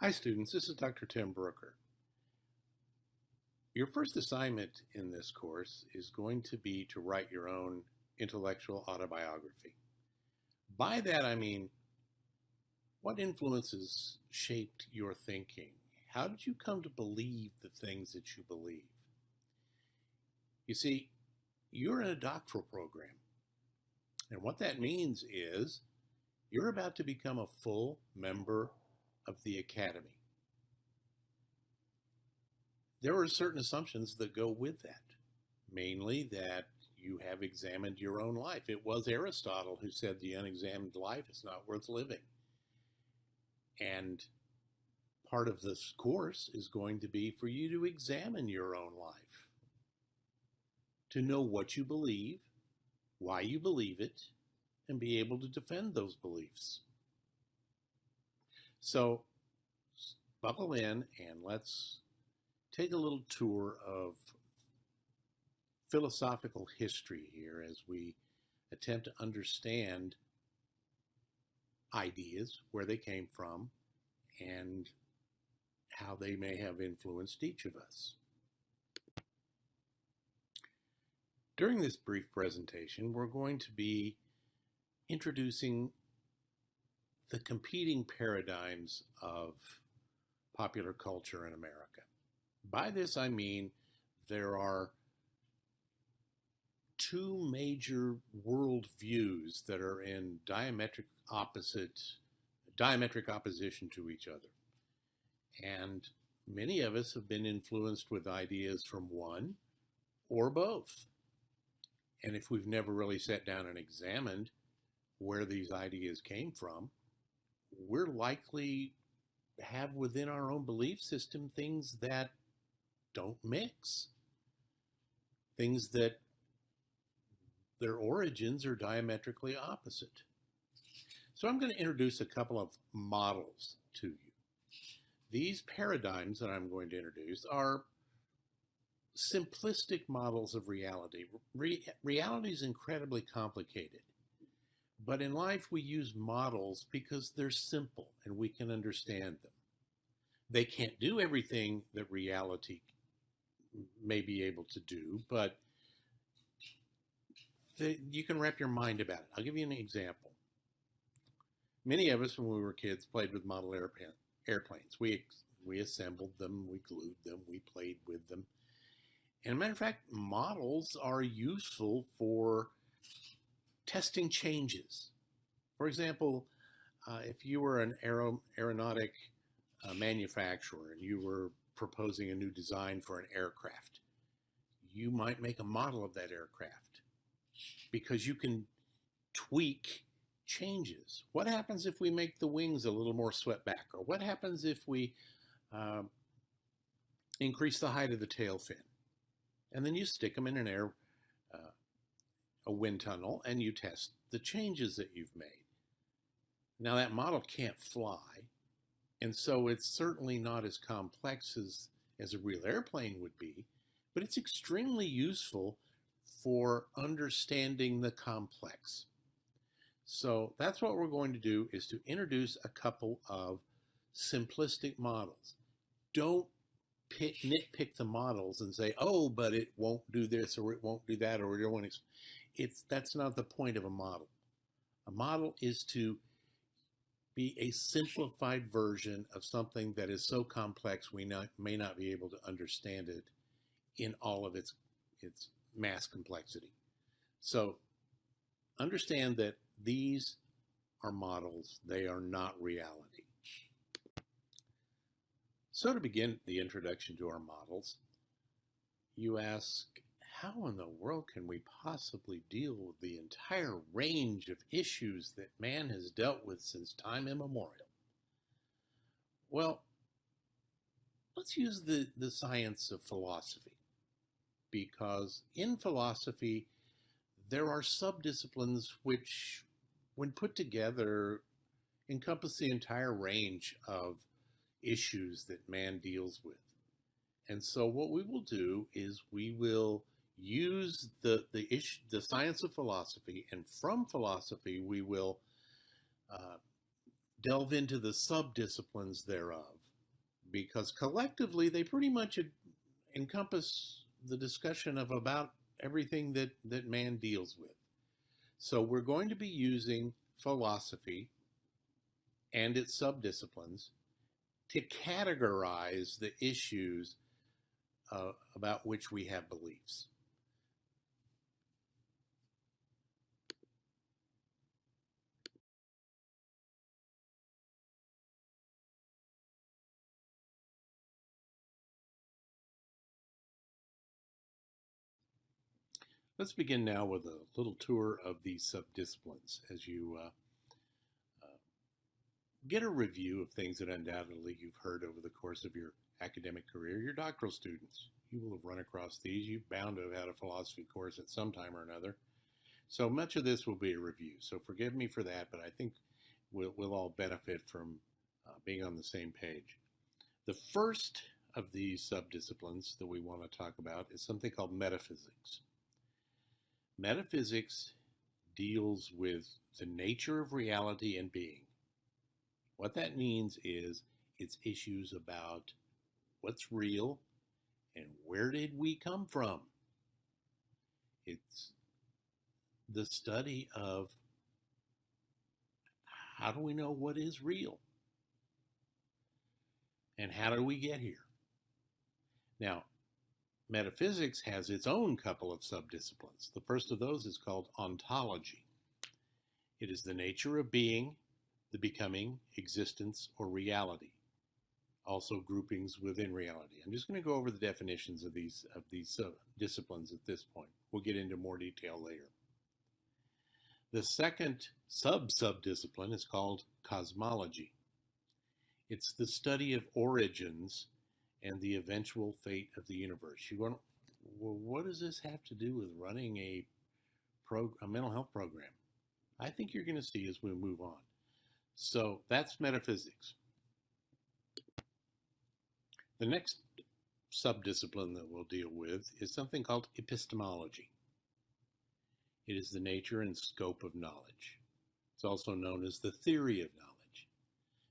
Hi students, this is Dr. Tim Brooker. Your first assignment in this course is going to be to write your own intellectual autobiography. By that I mean, what influences shaped your thinking? How did you come to believe the things that you believe? You see, you're in a doctoral program, and what that means is you're about to become a full member of the academy. There are certain assumptions that go with that, mainly that you have examined your own life. It was Aristotle who said the unexamined life is not worth living. And part of this course is going to be for you to examine your own life, to know what you believe, why you believe it, and be able to defend those beliefs. So buckle in and let's take a little tour of philosophical history here as we attempt to understand ideas, where they came from, and how they may have influenced each of us. During this brief presentation, we're going to be introducing the competing paradigms of popular culture in America. By this I mean there are two major worldviews that are in diametric opposition to each other. And many of us have been influenced with ideas from one or both. And if we've never really sat down and examined where these ideas came from, we're likely to have within our own belief system things that don't mix, things that their origins are diametrically opposite. So I'm going to introduce a couple of models to you. These paradigms that I'm going to introduce are simplistic models of reality. Reality is incredibly complicated, but in life we use models because they're simple and we can understand them. They can't do everything that reality may be able to do, but you can wrap your mind about it. I'll give you an example. Many of us, when we were kids, played with model airplanes. We assembled them, we glued them, we played with them. And as a matter of fact, models are useful for testing changes. For example, if you were an aeronautic manufacturer and you were proposing a new design for an aircraft, you might make a model of that aircraft because you can tweak changes. What happens if we make the wings a little more swept back? Or what happens if we increase the height of the tail fin? And then you stick them in a wind tunnel and you test the changes that you've made. Now that model can't fly, and so it's certainly not as complex as a real airplane would be, but it's extremely useful for understanding the complex. So that's what we're going to do, is to introduce a couple of simplistic models. Don't nitpick the models and say, oh, but it won't do this or it won't do that, or it won't. That's not the point of a model. A model is to be a simplified version of something that is so complex we may not be able to understand it in all of its mass complexity. So understand that these are models, they are not reality. So to begin the introduction to our models, you ask, how in the world can we possibly deal with the entire range of issues that man has dealt with since time immemorial? Well, let's use the science of philosophy, because in philosophy there are subdisciplines which, when put together, encompass the entire range of issues that man deals with. And so what we will do is we will use the science of philosophy, and from philosophy we will delve into the subdisciplines thereof. because collectively they pretty much encompass the discussion of about everything that man deals with. So we're going to be using philosophy and its subdisciplines to categorize the issues about which we have beliefs. Let's begin now with a little tour of these subdisciplines as you get a review of things that undoubtedly you've heard over the course of your academic career. Your doctoral students, you will have run across these. You've bound to have had a philosophy course at some time or another. So much of this will be a review. So forgive me for that, but I think we'll all benefit from being on the same page. The first of these subdisciplines that we want to talk about is something called metaphysics. Metaphysics deals with the nature of reality and being. What that means is it's issues about what's real and where did we come from. It's the study of how do we know what is real and how do we get here. Now, metaphysics has its own couple of subdisciplines. The first of those is called ontology. It is the nature of being, the becoming, existence, or reality. Also groupings within reality. I'm just going to go over the definitions of these disciplines at this point. We'll get into more detail later. The second subdiscipline is called cosmology. It's the study of origins and the eventual fate of the universe. You want, well, what does this have to do with running a mental health program? I think you're going to see as we move on. So that's metaphysics. The next subdiscipline that we'll deal with is something called epistemology. It is the nature and scope of knowledge. It's also known as the theory of knowledge.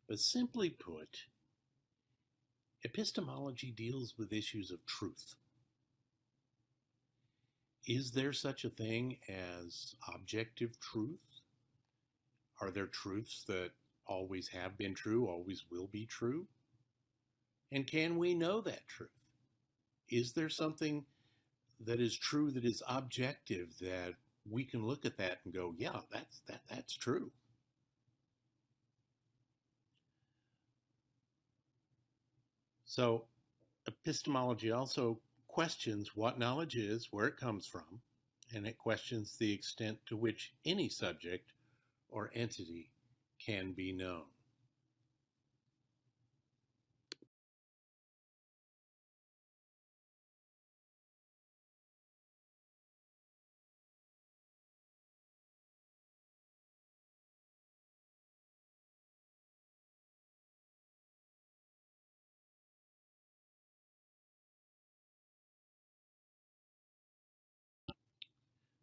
But simply put, epistemology deals with issues of truth. Is there such a thing as objective truth? Are there truths that always have been true, always will be true? And can we know that truth? Is there something that is true that is objective that we can look at that and go, yeah, that's true? So epistemology also questions what knowledge is, where it comes from, and it questions the extent to which any subject or entity can be known.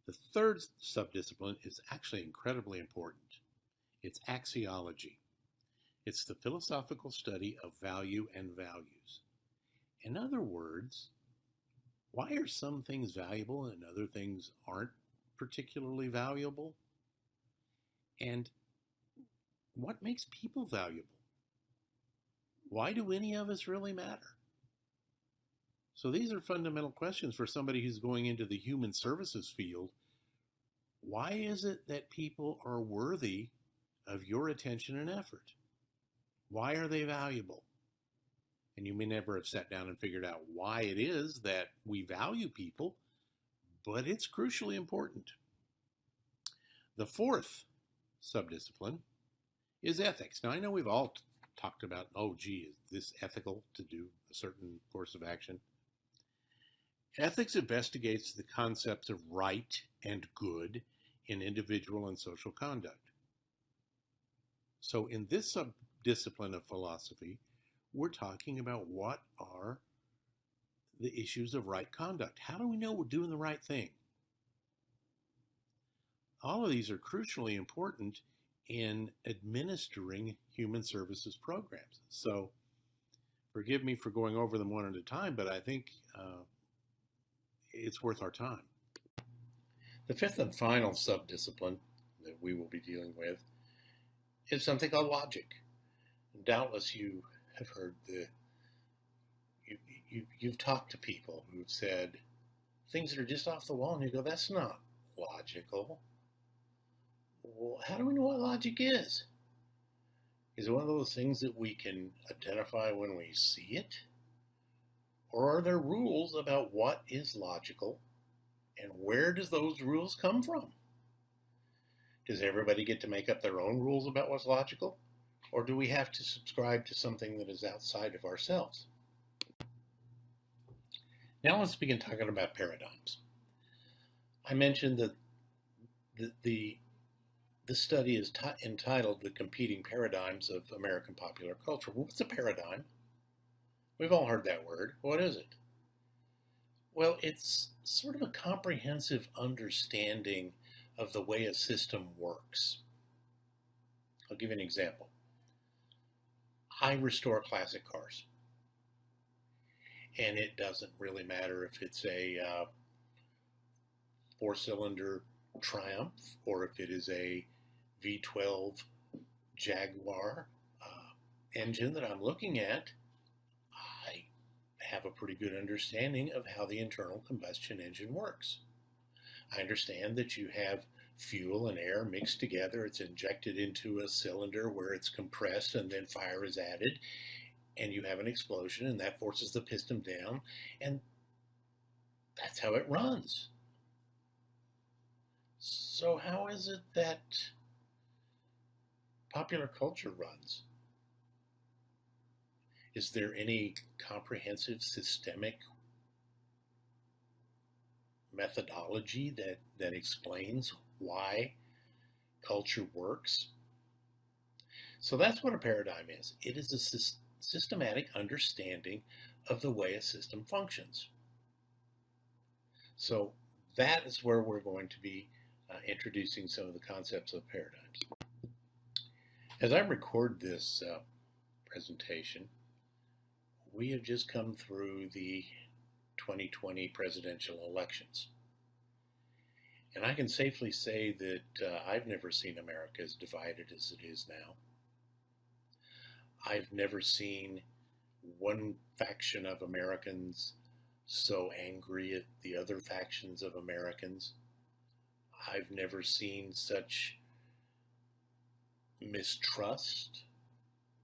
The third subdiscipline is actually incredibly important. It's axiology. It's the philosophical study of value and values. In other words, why are some things valuable and other things aren't particularly valuable? And what makes people valuable? Why do any of us really matter? So these are fundamental questions for somebody who's going into the human services field. Why is it that people are worthy of your attention and effort? Why are they valuable? And you may never have sat down and figured out why it is that we value people, but it's crucially important. The fourth subdiscipline is ethics. Now, I know we've all talked about, oh, gee, is this ethical to do a certain course of action? Ethics investigates the concepts of right and good in individual and social conduct. So in this subdiscipline of philosophy, we're talking about what are the issues of right conduct. How do we know we're doing the right thing? All of these are crucially important in administering human services programs. So Forgive me for going over them one at a time, but I think it's worth our time. The fifth and final subdiscipline that we will be dealing with is something called logic. Doubtless you have heard you've talked to people who've said things that are just off the wall, and you go, that's not logical. Well, how do we know what logic is? Is it one of those things that we can identify when we see it? Or are there rules about what is logical, and where does those rules come from? Does everybody get to make up their own rules about what's logical? Or do we have to subscribe to something that is outside of ourselves? Now let's begin talking about paradigms. I mentioned that the study is entitled The Competing Paradigms of American Popular Culture. Well, what's a paradigm? We've all heard that word. What is it? Well, it's sort of a comprehensive understanding of the way a system works. I'll give you an example. I restore classic cars. And it doesn't really matter if it's a four-cylinder Triumph or if it is a V12 Jaguar engine that I'm looking at. I have a pretty good understanding of how the internal combustion engine works. I understand that you have fuel and air mixed together. It's injected into a cylinder where it's compressed and then fire is added, and you have an explosion, and that forces the piston down, and that's how it runs. So how is it that popular culture runs? Is there any comprehensive systemic methodology that explains why culture works? So that's what a paradigm is. It is a systematic understanding of the way a system functions. So that is where we're going to be introducing some of the concepts of paradigms. As I record this presentation, we have just come through the 2020 presidential elections. And I can safely say that I've never seen America as divided as it is now. I've never seen one faction of Americans so angry at the other factions of Americans. I've never seen such mistrust,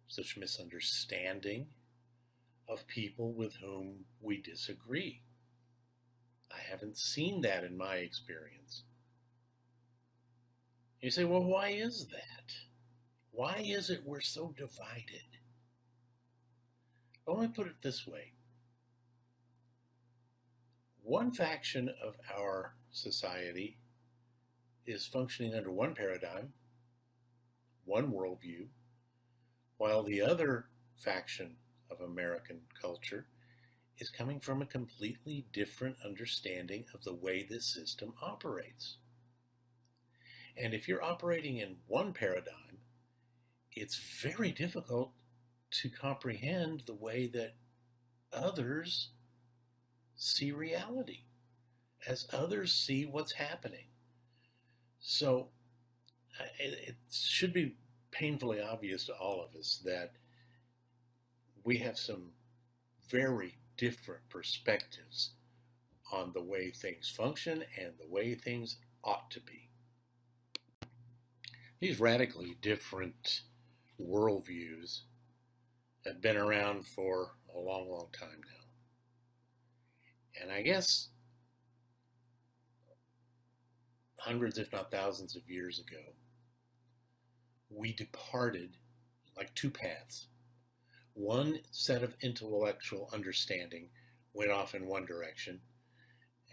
such misunderstanding of people with whom we disagree. I haven't seen that in my experience. You say, well, why is that? Why is it we're so divided? Well, let me put it this way. One faction of our society is functioning under one paradigm, one worldview, while the other faction of American culture is coming from a completely different understanding of the way this system operates. And if you're operating in one paradigm, it's very difficult to comprehend the way that others see reality, as others see what's happening. So it should be painfully obvious to all of us that we have some very different perspectives on the way things function and the way things ought to be. These radically different worldviews have been around for a long, long time now. And I guess hundreds, if not thousands of years ago, we departed like two paths. One set of intellectual understanding went off in one direction,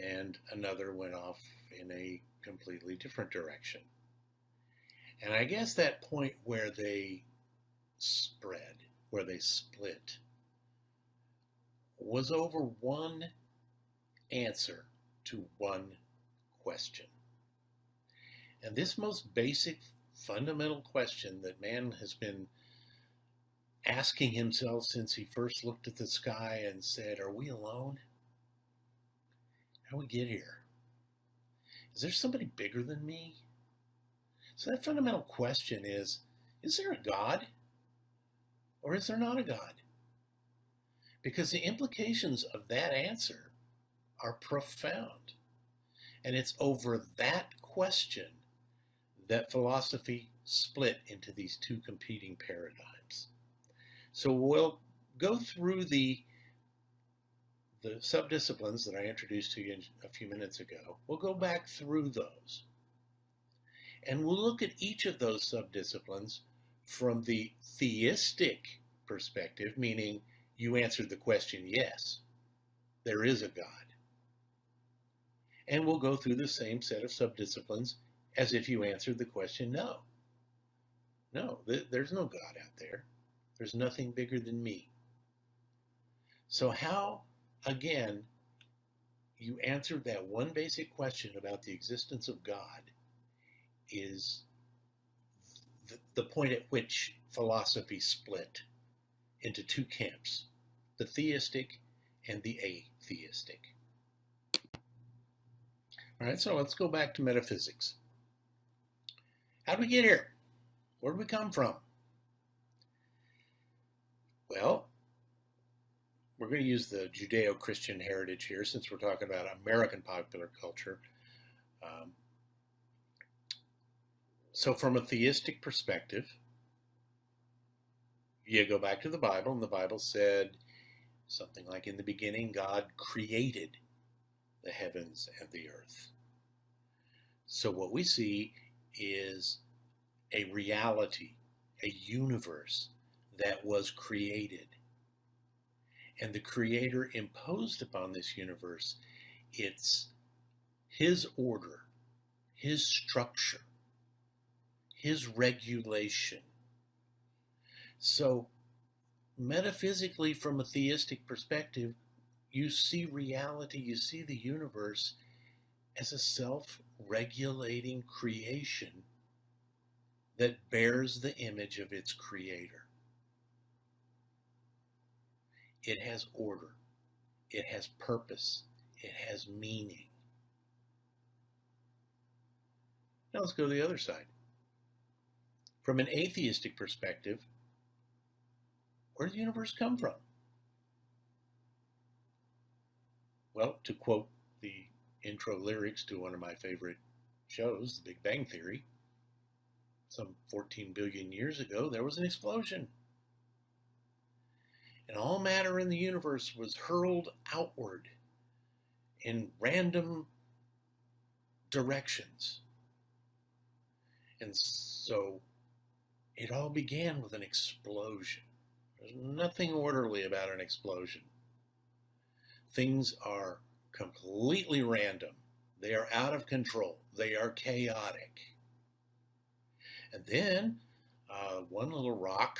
and another went off in a completely different direction. And I guess that point where they spread, where they split, was over one answer to one question. And this most basic, fundamental question that man has been asking himself since he first looked at the sky and said, "Are we alone? How do we get here? Is there somebody bigger than me?" So that fundamental question is there a God or is there not a God? Because the implications of that answer are profound. And it's over that question that philosophy split into these two competing paradigms. So we'll go through the subdisciplines that I introduced to you a few minutes ago. We'll go back through those. And we'll look at each of those subdisciplines from the theistic perspective, meaning you answered the question, yes, there is a God. And we'll go through the same set of subdisciplines as if you answered the question, no. No, there's no God out there. There's nothing bigger than me. So how, again, you answered that one basic question about the existence of God is the point at which philosophy split into two camps, the theistic and the atheistic. All right, so let's go back to metaphysics. How did we get here? Where did we come from? Well, we're going to use the Judeo-Christian heritage here since we're talking about American popular culture. So from a theistic perspective, you go back to the Bible, and the Bible said something like, in the beginning, God created the heavens and the earth. So what we see is a reality, a universe that was created. And the Creator imposed upon this universe it's His order, His structure, His regulation. So metaphysically, from a theistic perspective, you see reality, you see the universe as a self-regulating creation that bears the image of its creator. It has order, it has purpose, it has meaning. Now let's go to the other side. From an atheistic perspective, where did the universe come from? Well, to quote the intro lyrics to one of my favorite shows, The Big Bang Theory, some 14 billion years ago, there was an explosion. And all matter in the universe was hurled outward in random directions. And so it all began with an explosion. There's nothing orderly about an explosion. Things are completely random. They are out of control. They are chaotic. And then one little rock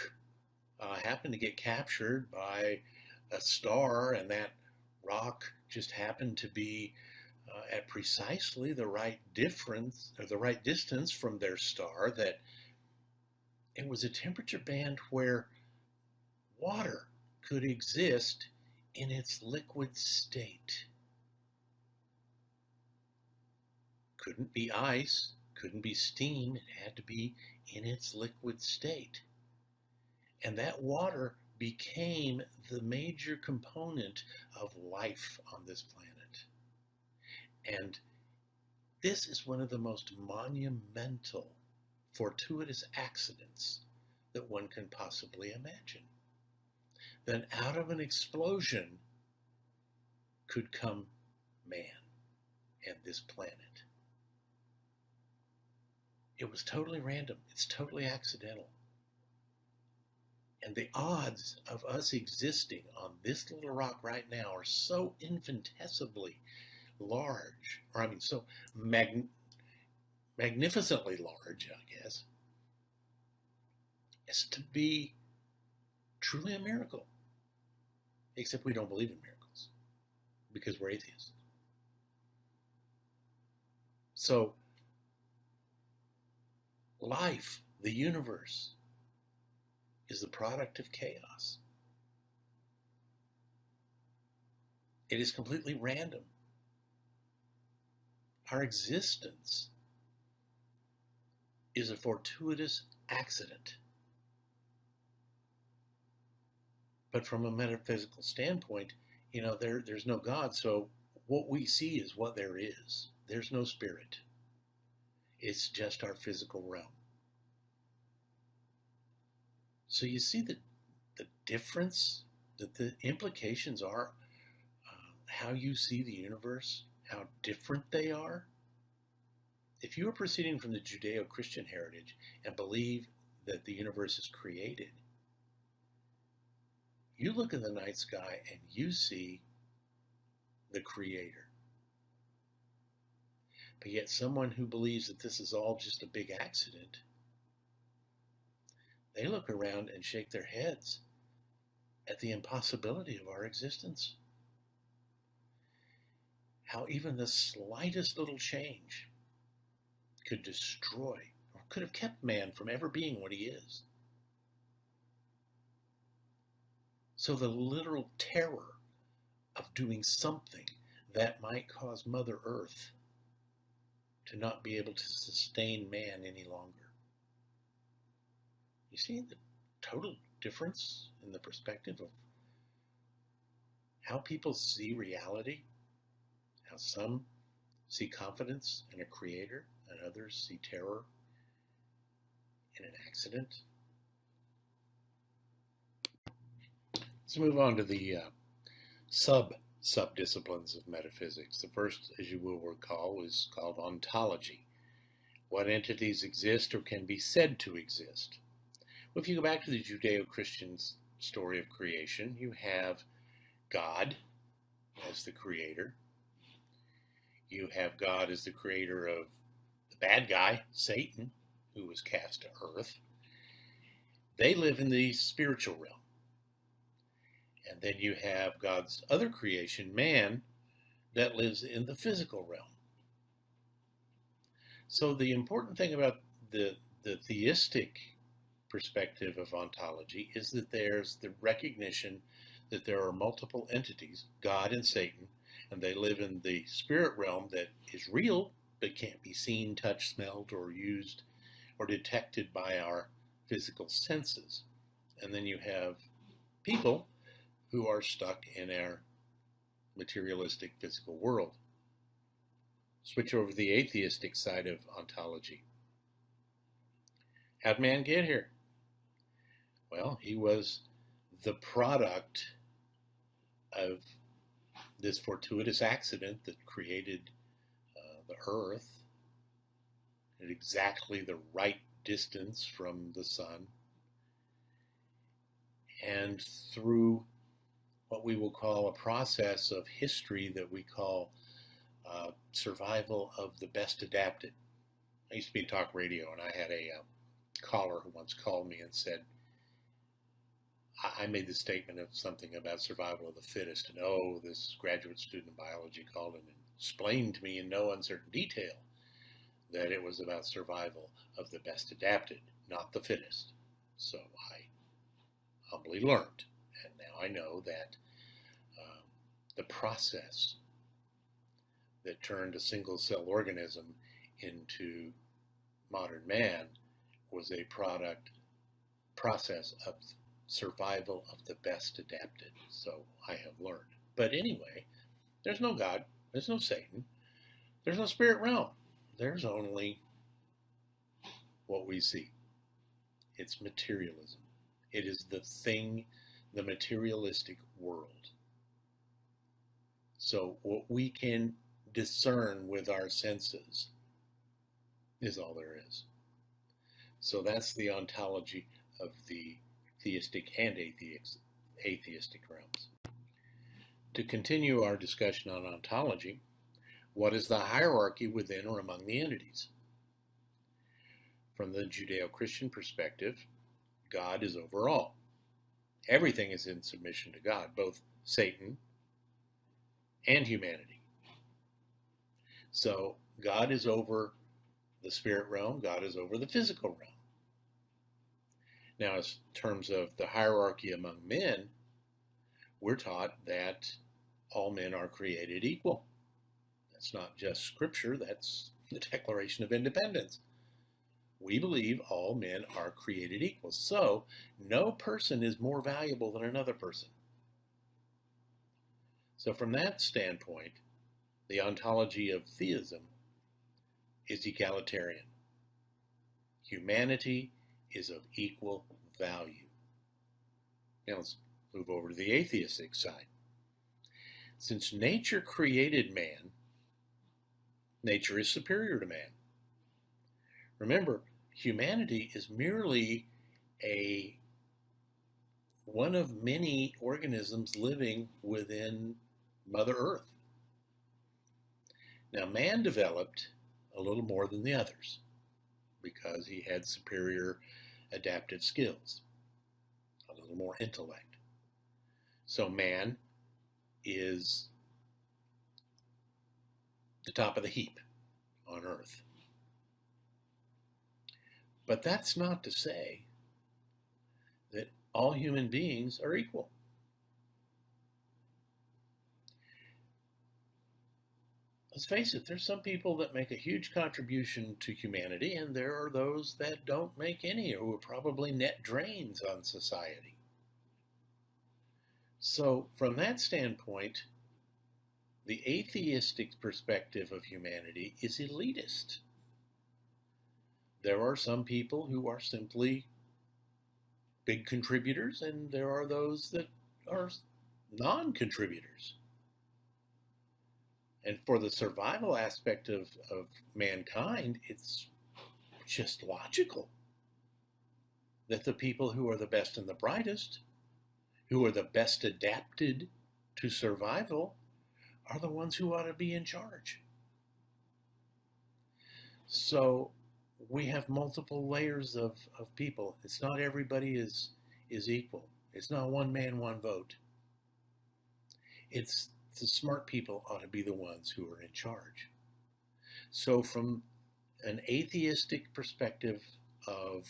happened to get captured by a star, and that rock just happened to be at precisely the right difference, or the right distance from their star, that it was a temperature band where water could exist in its liquid state. Couldn't be ice, couldn't be steam, it had to be in its liquid state. And that water became the major component of life on this planet. And this is one of the most monumental, fortuitous accidents that one can possibly imagine. That out of an explosion could come man and this planet. It was totally random. It's totally accidental. And the odds of us existing on this little rock right now are so infinitesimally large, or I mean so magnificently large, I guess, as to be truly a miracle. Except we don't believe in miracles because we're atheists. So life, the universe, is the product of chaos. It is completely random. Our existence is a fortuitous accident. But from a metaphysical standpoint, there's no God, so what we see is what there is. There's no spirit. It's just our physical realm. So you see the difference, that the implications are how you see the universe, how different they are. If you are proceeding from the Judeo-Christian heritage and believe that the universe is created, you look in the night sky and you see the Creator. But yet someone who believes that this is all just a big accident, they look around and shake their heads at the impossibility of our existence. How even the slightest little change could destroy or could have kept man from ever being what he is. So the literal terror of doing something that might cause Mother Earth to not be able to sustain man any longer. You see the total difference in the perspective of how people see reality? How some see confidence in a creator and others see terror in an accident? Let's move on to the sub-disciplines of metaphysics. The first, as you will recall, is called ontology. What entities exist or can be said to exist? Well, if you go back to the Judeo-Christian story of creation, you have God as the creator. You have God as the creator of the bad guy, Satan, who was cast to earth. They live in the spiritual realm. And then you have God's other creation, man, that lives in the physical realm. So the important thing about the theistic perspective of ontology is that there's the recognition that there are multiple entities, God and Satan, and they live in the spirit realm that is real, but can't be seen, touched, smelled, or used, or detected by our physical senses. And then you have people who are stuck in our materialistic physical world. Switch over to the atheistic side of ontology. How'd man get here? Well, he was the product of this fortuitous accident that created the earth at exactly the right distance from the sun, and through what we will call a process of history that we call survival of the best adapted. I used to be in talk radio, and I had a caller who once called me and said, I made the statement of something about survival of the fittest, and this graduate student in biology called and explained to me in no uncertain detail that it was about survival of the best adapted, not the fittest. So I humbly learned, and now I know that the process that turned a single-cell organism into modern man was a process of survival of the best adapted. So I have learned. But anyway, there's no God, there's no Satan, there's no spirit realm. There's only what we see. It's materialism. It is the thing, the materialistic world. So what we can discern with our senses is all there is. So that's the ontology of the theistic and atheistic realms. To continue our discussion on ontology, what is the hierarchy within or among the entities? From the Judeo-Christian perspective, God is over all. Everything is in submission to God, both Satan and humanity. So God is over the spirit realm, God is over the physical realm. Now, in terms of the hierarchy among men, we're taught that all men are created equal. That's not just scripture, that's the Declaration of Independence. We believe all men are created equal. So, no person is more valuable than another person. So, from that standpoint, the ontology of theism is egalitarian. Humanity is of equal value. Now, let's move over to the atheistic side. Since nature created man, nature is superior to man. Remember, humanity is merely one of many organisms living within Mother Earth. Now, man developed a little more than the others because he had superior adaptive skills, a little more intellect. So man is the top of the heap on Earth. But that's not to say that all human beings are equal. Let's face it, there's some people that make a huge contribution to humanity, and there are those that don't make any, or who are probably net drains on society. So, from that standpoint, the atheistic perspective of humanity is elitist. There are some people who are simply big contributors, and there are those that are non-contributors. And for the survival aspect of mankind, it's just logical that the people who are the best and the brightest, who are the best adapted to survival, are the ones who ought to be in charge. So we have multiple layers of people. It's not everybody is equal. It's not one man, one vote. It's the smart people ought to be the ones who are in charge. So from an atheistic perspective of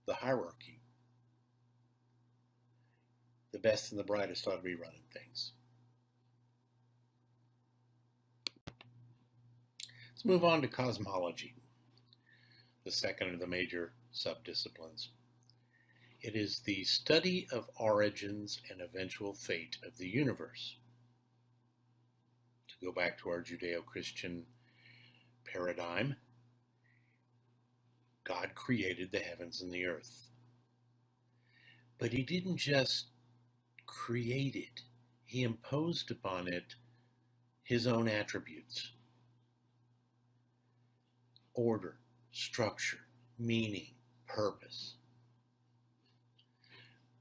the hierarchy, the best and the brightest ought to be running things. Let's move on to cosmology, the second of the major subdisciplines. It is the study of origins and eventual fate of the universe. To go back to our Judeo-Christian paradigm, God created the heavens and the earth. But he didn't just create it. He imposed upon it his own attributes: order, structure, meaning, purpose.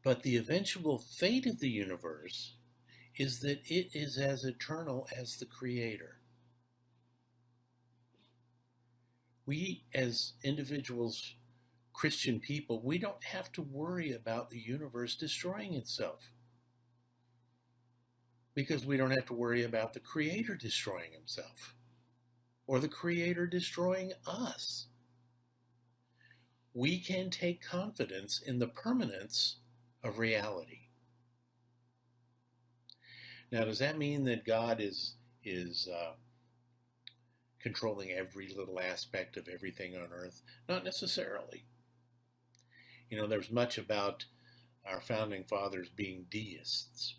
But the eventual fate of the universe is that it is as eternal as the Creator. We, as individuals, Christian people, we don't have to worry about the universe destroying itself, because we don't have to worry about the Creator destroying himself or the Creator destroying us. We can take confidence in the permanence of reality. Now, does that mean that God is controlling every little aspect of everything on earth? Not necessarily. You know, there's much about our founding fathers being deists.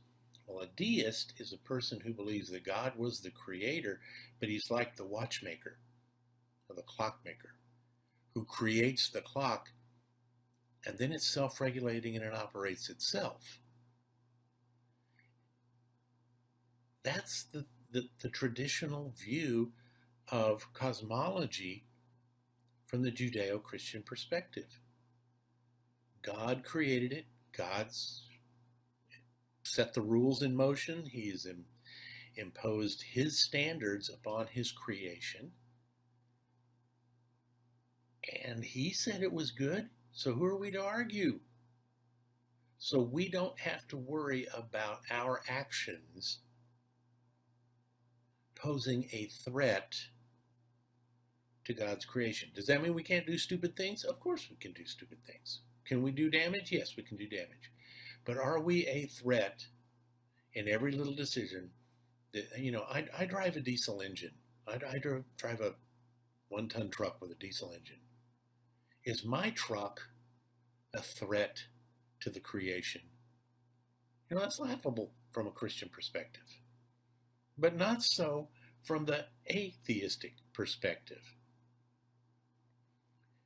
Well, a deist is a person who believes that God was the creator, but he's like the watchmaker or the clockmaker who creates the clock, and then it's self-regulating and it operates itself. That's the traditional view of cosmology from the Judeo-Christian perspective. God created it. God's set the rules in motion. He's imposed his standards upon his creation. And he said it was good. So who are we to argue? So we don't have to worry about our actions posing a threat to God's creation. Does that mean we can't do stupid things? Of course we can do stupid things. Can we do damage? Yes, we can do damage. But are we a threat in every little decision? I drive a diesel engine. I drive a 1-ton truck with a diesel engine. Is my truck a threat to the creation? That's laughable from a Christian perspective, but not so from the atheistic perspective.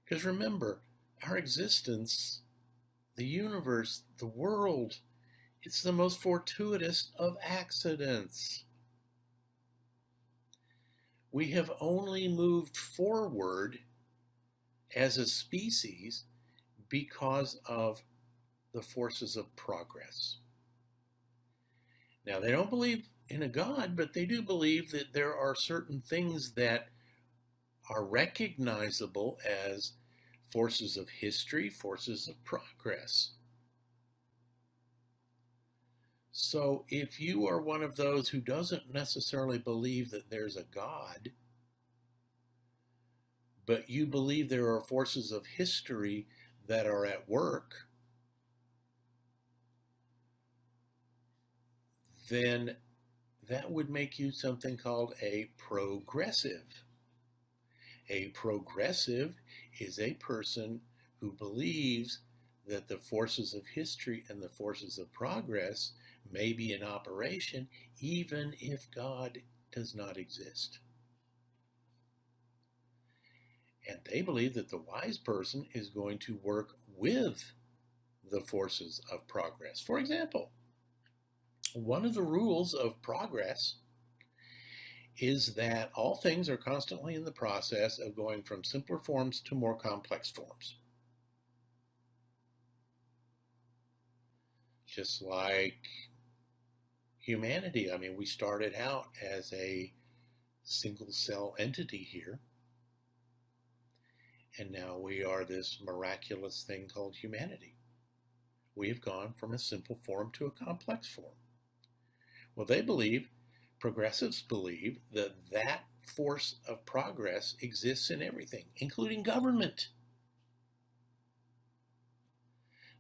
Because remember, our existence, the universe, the world, it's the most fortuitous of accidents. We have only moved forward as a species because of the forces of progress. Now, they don't believe in a God, but they do believe that there are certain things that are recognizable as forces of history, forces of progress. So if you are one of those who doesn't necessarily believe that there's a God, but you believe there are forces of history that are at work, then that would make you something called a progressive. A progressive is a person who believes that the forces of history and the forces of progress may be in operation even if God does not exist. And they believe that the wise person is going to work with the forces of progress. For example, one of the rules of progress is that all things are constantly in the process of going from simpler forms to more complex forms. Just like humanity. I mean, we started out as a single cell entity here, and now we are this miraculous thing called humanity. We have gone from a simple form to a complex form. Well, progressives believe that that force of progress exists in everything, including government.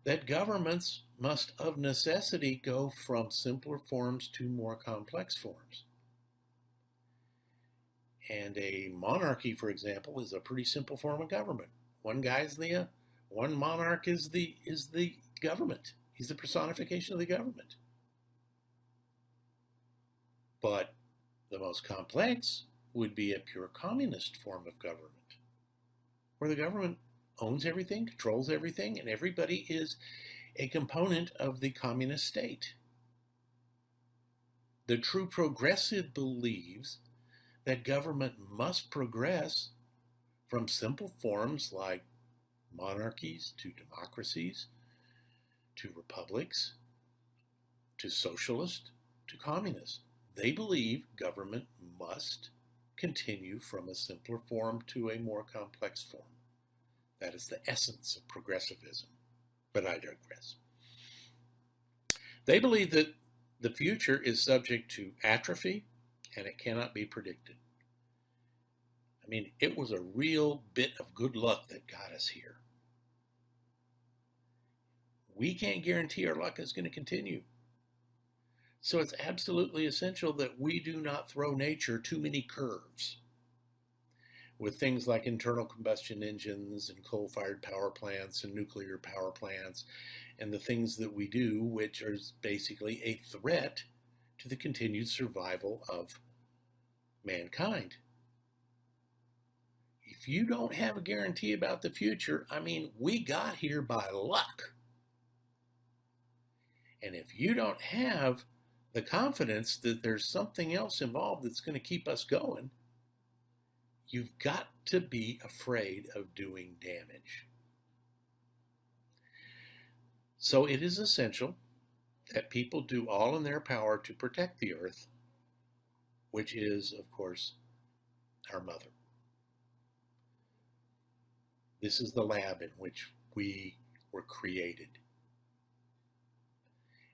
That governments must of necessity go from simpler forms to more complex forms. And a monarchy, for example, is a pretty simple form of government. One monarch is the government. He's the personification of the government. But the most complex would be a pure communist form of government, where the government owns everything, controls everything, and everybody is a component of the communist state. The true progressive believes that government must progress from simple forms like monarchies to democracies, to republics, to socialist, to communist. They believe government must continue from a simpler form to a more complex form. That is the essence of progressivism. But I digress. They believe that the future is subject to atrophy and it cannot be predicted. I mean, it was a real bit of good luck that got us here. We can't guarantee our luck is going to continue. So it's absolutely essential that we do not throw nature too many curves with things like internal combustion engines and coal-fired power plants and nuclear power plants and the things that we do, which are basically a threat to the continued survival of mankind. If you don't have a guarantee about the future, I mean, we got here by luck. And if you don't have the confidence that there's something else involved that's going to keep us going, you've got to be afraid of doing damage. So it is essential that people do all in their power to protect the earth, which is, of course, our mother. This is the lab in which we were created.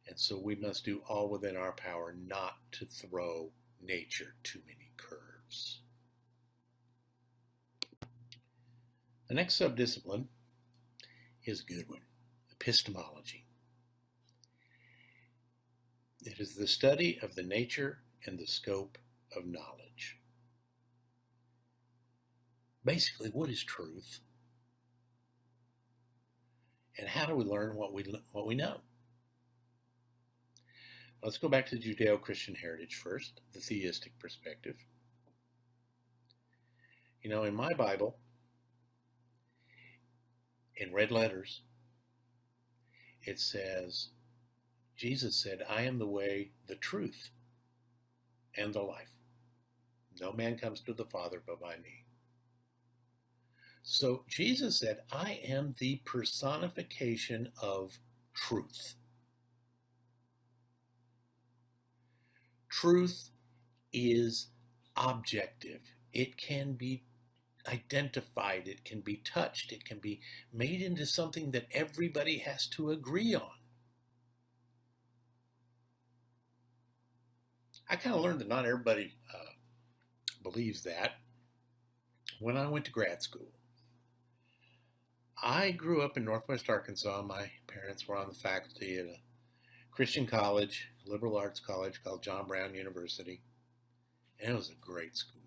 And so we must do all within our power not to throw nature too many curves. The next subdiscipline is a good one. epistemology. It is the study of the nature and the scope of knowledge. Basically, what is truth? And how do we learn what we know? Let's go back to the Judeo-Christian heritage first, the theistic perspective. You know, in my Bible, in red letters, it says, Jesus said, I am the way, the truth, and the life. No man comes to the Father but by me. So Jesus said, I am the personification of truth. Truth is objective. It can be identified, it can be touched, it can be made into something that everybody has to agree on. I kind of learned that not everybody believes that when I went to grad school. I grew up in Northwest Arkansas. My parents were on the faculty at a Christian college, liberal arts college called John Brown University, and it was a great school.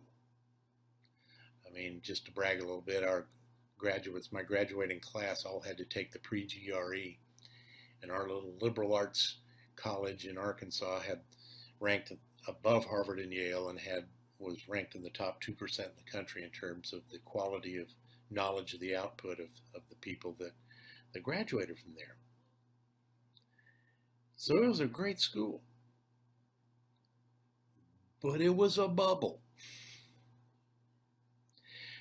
I mean, just to brag a little bit, our graduates, my graduating class, all had to take the pre-GRE, and our little liberal arts college in Arkansas had ranked above Harvard and Yale and was ranked in the top 2% in the country in terms of the quality of knowledge of the output of the people that graduated from there. So it was a great school, but it was a bubble.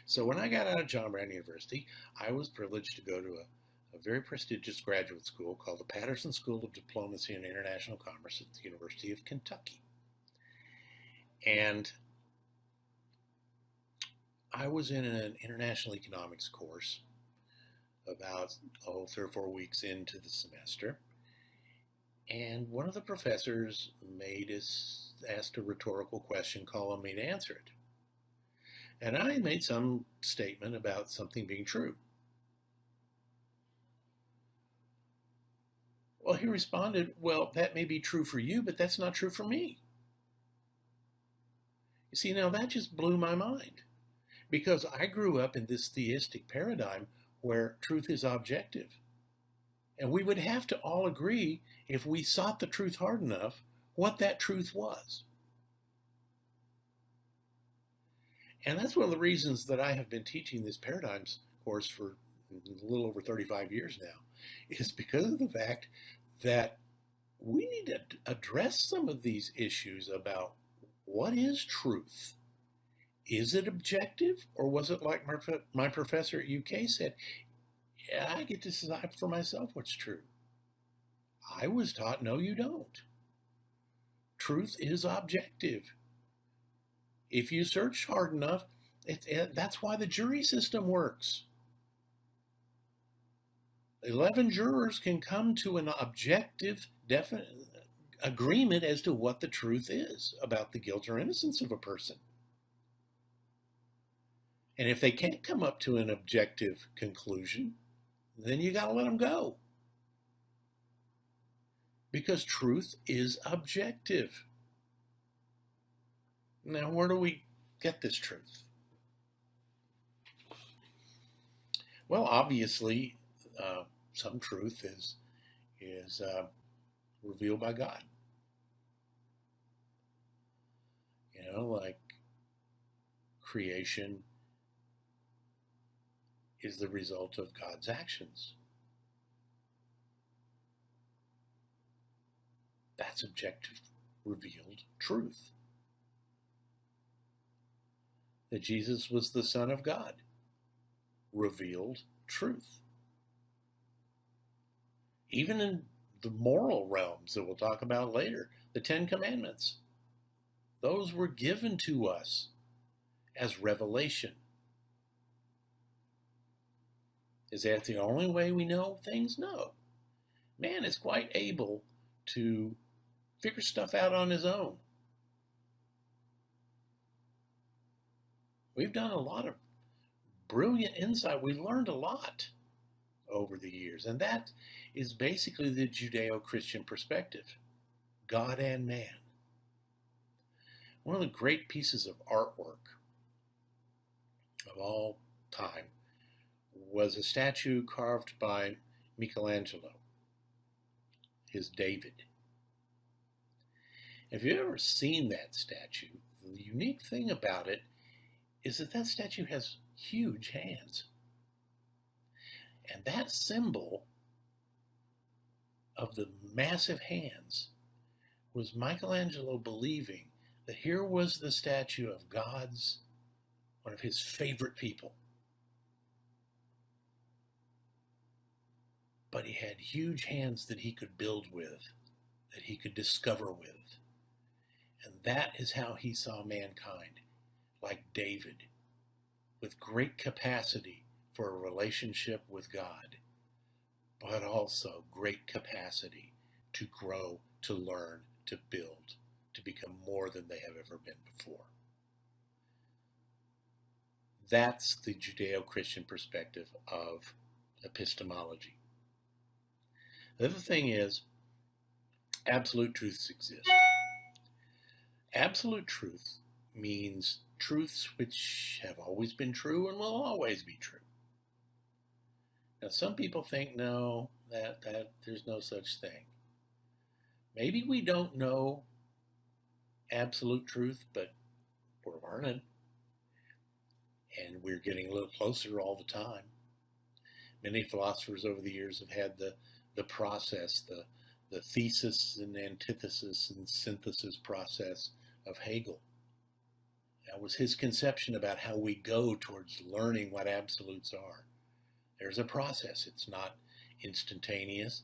So when I got out of John Brown University, I was privileged to go to a very prestigious graduate school called the Patterson School of Diplomacy and International Commerce at the University of Kentucky. And I was in an international economics course about 3 or 4 weeks into the semester. And one of the professors asked a rhetorical question, calling me to answer it. And I made some statement about something being true. Well, he responded, well, that may be true for you, but that's not true for me. You see, now that just blew my mind, because I grew up in this theistic paradigm where truth is objective. And we would have to all agree, if we sought the truth hard enough, what that truth was. And that's one of the reasons that I have been teaching this paradigms course for a little over 35 years now, is because of the fact that we need to address some of these issues about what is truth. Is it objective, or was it like my professor at UK said, yeah, I get to decide for myself what's true. I was taught, no, you don't. Truth is objective. If you search hard enough, that's why the jury system works. 11 jurors can come to an objective, definite agreement as to what the truth is about the guilt or innocence of a person. And if they can't come up to an objective conclusion, then you got to let them go. Because truth is objective. Now, where do we get this truth? Well, obviously, some truth is revealed by God. You know, like creation is the result of God's actions. That's objective, revealed truth. That Jesus was the Son of God, revealed truth. Even in the moral realms that we'll talk about later, the 10 Commandments, those were given to us as revelation. Is that the only way we know things? No. Man is quite able to figure stuff out on his own. We've done a lot of brilliant insight. We learned a lot over the years. And that is basically the Judeo-Christian perspective, God and man. One of the great pieces of artwork of all time was a statue carved by Michelangelo, his David. If you've ever seen that statue, the unique thing about it is that that statue has huge hands. And that symbol of the massive hands was Michelangelo believing that here was the statue of God's, one of his favorite people. But he had huge hands that he could build with, that he could discover with. And that is how he saw mankind, like David, with great capacity for a relationship with God, but also great capacity to grow, to learn, to build, to become more than they have ever been before. That's the Judeo-Christian perspective of epistemology. The other thing is, absolute truths exist. Absolute truth means truths which have always been true and will always be true. Now, some people think, no, that there's no such thing. Maybe we don't know absolute truth, but we're learning. And we're getting a little closer all the time. Many philosophers over the years have had the process, the thesis and antithesis and synthesis process of Hegel. That was his conception about how we go towards learning what absolutes are. There's a process. It's not instantaneous,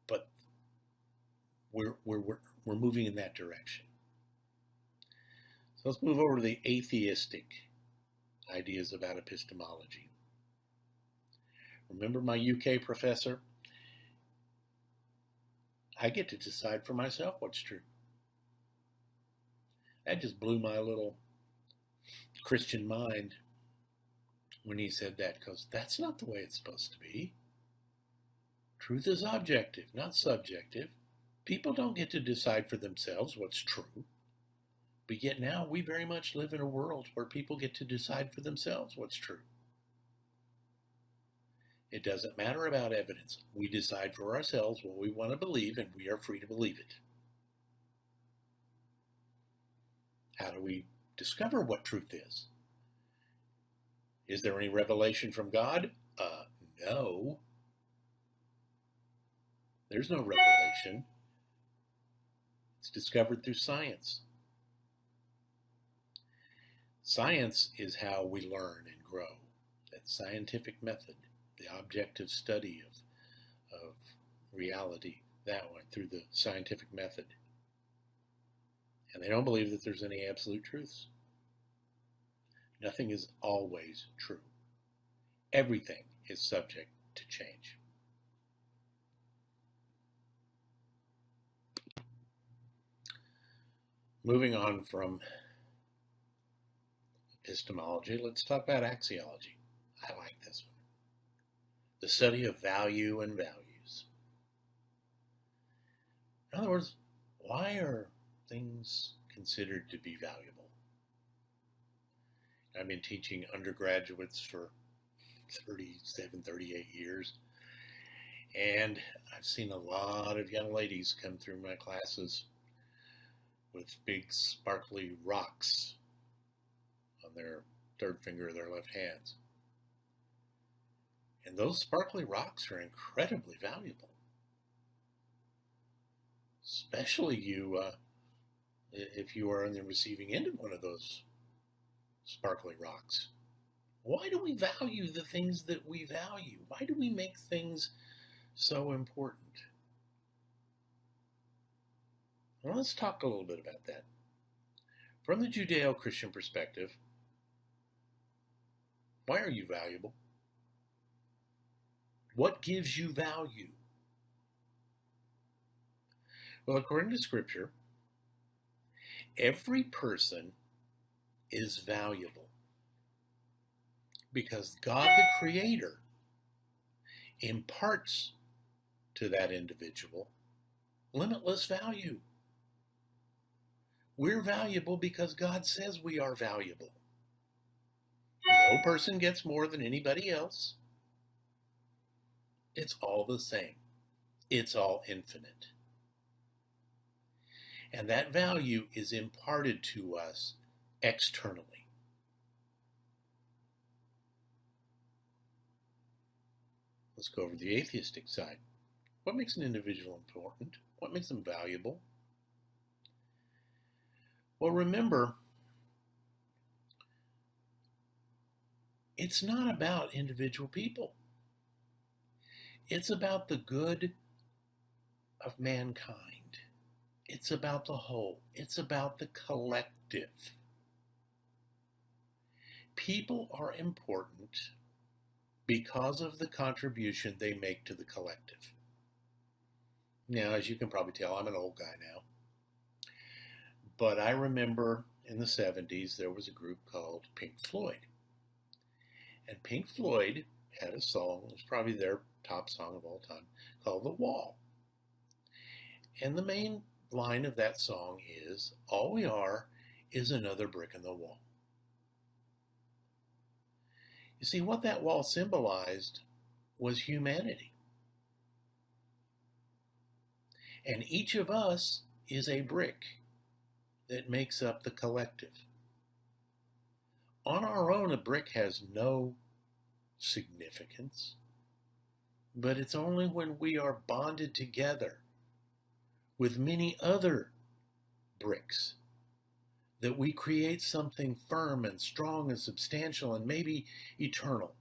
but we're moving in that direction. So let's move over to the atheistic ideas about epistemology. Remember my UK professor? I get to decide for myself what's true. That just blew my little Christian mind when he said that, because that's not the way it's supposed to be. Truth is objective, not subjective. People don't get to decide for themselves what's true. But yet now we very much live in a world where people get to decide for themselves what's true. It doesn't matter about evidence. We decide for ourselves what we want to believe, and we are free to believe it. How do we discover what truth is? Is there any revelation from God? No. There's no revelation. It's discovered through science. Science is how we learn and grow. That scientific method, the objective study of reality, that one, through the scientific method. And they don't believe that there's any absolute truths. Nothing is always true. Everything is subject to change. Moving on from epistemology, let's talk about axiology. I like this one. The study of value and values. In other words, why are things considered to be valuable? I've been teaching undergraduates for 37, 38 years, and I've seen a lot of young ladies come through my classes with big sparkly rocks on their third finger of their left hands. And those sparkly rocks are incredibly valuable. Especially if you are on the receiving end of one of those sparkly rocks. Why do we value the things that we value? Why do we make things so important? Well, let's talk a little bit about that. From the Judeo-Christian perspective, why are you valuable? What gives you value? Well, according to Scripture, every person is valuable because God the Creator imparts to that individual limitless value. We're valuable because God says we are valuable. No person gets more than anybody else. It's all the same. It's all infinite. And that value is imparted to us externally. Let's go over to the atheistic side. What makes an individual important? What makes them valuable? Well, remember, it's not about individual people. It's about the good of mankind. It's about the whole. It's about the collective. People are important because of the contribution they make to the collective. Now, as you can probably tell, I'm an old guy now. But I remember in the 70s, there was a group called Pink Floyd. And Pink Floyd had a song, it was probably their top song of all time, called The Wall. And the main line of that song is, all we are is another brick in the wall. You see, what that wall symbolized was humanity. And each of us is a brick that makes up the collective. On our own, a brick has no significance, but it's only when we are bonded together with many other bricks that we create something firm and strong and substantial and maybe eternal.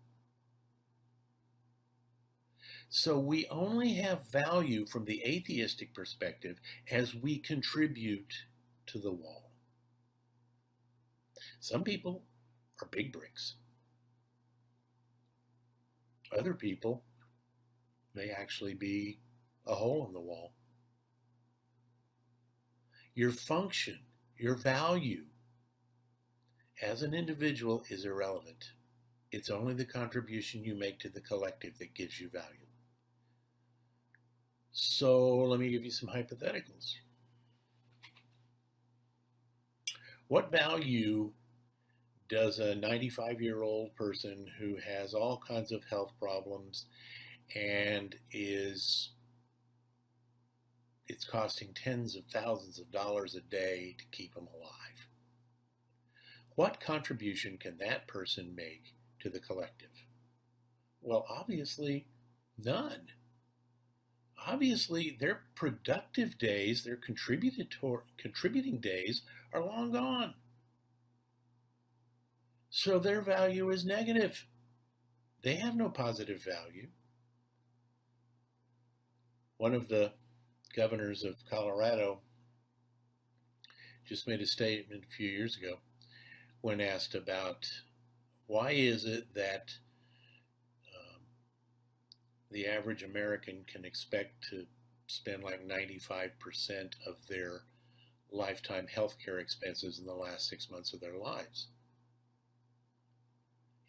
So we only have value from the atheistic perspective as we contribute to the wall. Some people are big bricks. Other people may actually be a hole in the wall. Your function, your value as an individual is irrelevant. It's only the contribution you make to the collective that gives you value. So let me give you some hypotheticals. What value does a 95-year-old person who has all kinds of health problems and it's costing tens of thousands of dollars a day to keep him alive? What contribution can that person make to the collective? Well, obviously, none. Obviously, their productive days, their contributing days are long gone. So their value is negative. They have no positive value. One of the governors of Colorado just made a statement a few years ago when asked about why is it that the average American can expect to spend like 95% of their lifetime health care expenses in the last 6 months of their lives.